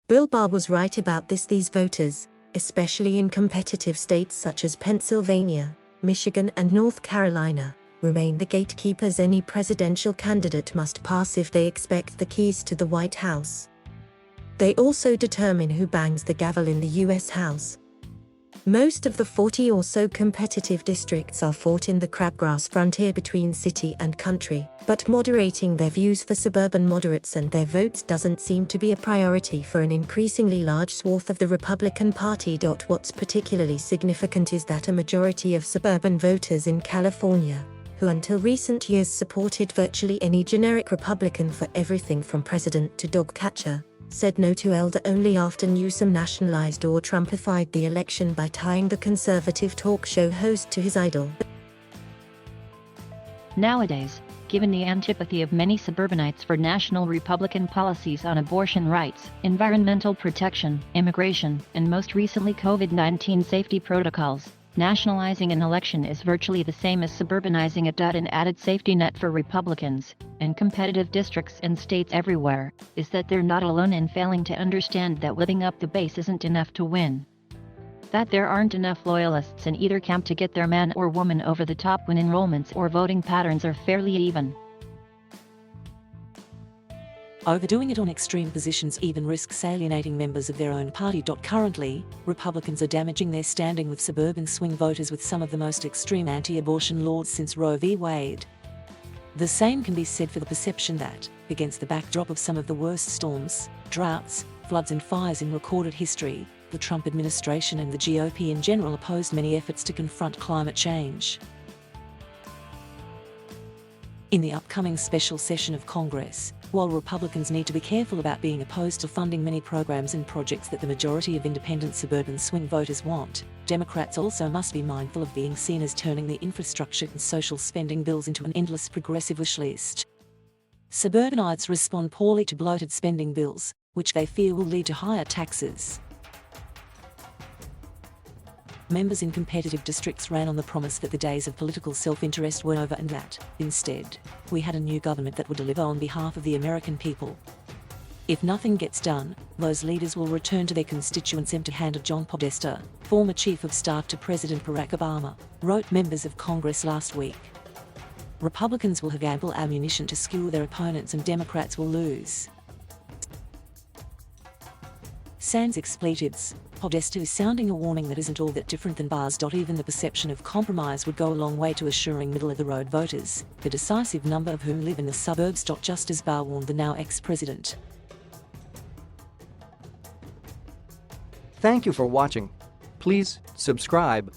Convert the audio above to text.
Bill Barr was right about this. These voters, especially in competitive states such as Pennsylvania, Michigan and North Carolina, remain the gatekeepers any presidential candidate must pass if they expect the keys to the White House. They also determine who bangs the gavel in the U.S. House. Most of the 40 or so competitive districts are fought in the Crabgrass Frontier between city and country, but moderating their views for suburban moderates and their votes doesn't seem to be a priority for an increasingly large swath of the Republican Party. What's particularly significant is that a majority of suburban voters in California, who until recent years supported virtually any generic Republican for everything from president to dog catcher, said no to elder only after Newsom nationalized or Trumpified the election by tying the conservative talk show host to his idol. Nowadays, given the antipathy of many suburbanites for national Republican policies on abortion rights, environmental protection, immigration, and most recently COVID-19 safety protocols, nationalizing an election is virtually the same as suburbanizing it. An added safety net for Republicans, and competitive districts in states everywhere, is that they're not alone in failing to understand that living up the base isn't enough to win. That there aren't enough loyalists in either camp to get their man or woman over the top when enrollments or voting patterns are fairly even. Overdoing it on extreme positions even risks alienating members of their own party. Currently, Republicans are damaging their standing with suburban swing voters with some of the most extreme anti-abortion laws since Roe v. Wade. The same can be said for the perception that, against the backdrop of some of the worst storms, droughts, floods and fires in recorded history, the Trump administration and the GOP in general opposed many efforts to confront climate change. In the upcoming special session of Congress, while Republicans need to be careful about being opposed to funding many programs and projects that the majority of independent suburban swing voters want, Democrats also must be mindful of being seen as turning the infrastructure and social spending bills into an endless progressive wish list. Suburbanites respond poorly to bloated spending bills, which they fear will lead to higher taxes. Members in competitive districts ran on the promise that the days of political self-interest were over and that, instead, we had a new government that would deliver on behalf of the American people. If nothing gets done, those leaders will return to their constituents empty-handed. John Podesta, former chief of staff to President Barack Obama, wrote members of Congress last week. Republicans will have ample ammunition to skewer their opponents and Democrats will lose. Sans expletives, Podesta is sounding a warning that isn't all that different than Barr's. Even the perception of compromise would go a long way to assuring middle-of-the-road voters, the decisive number of whom live in the suburbs. Just as Barr warned the now ex-president. Thank you for watching. Please subscribe.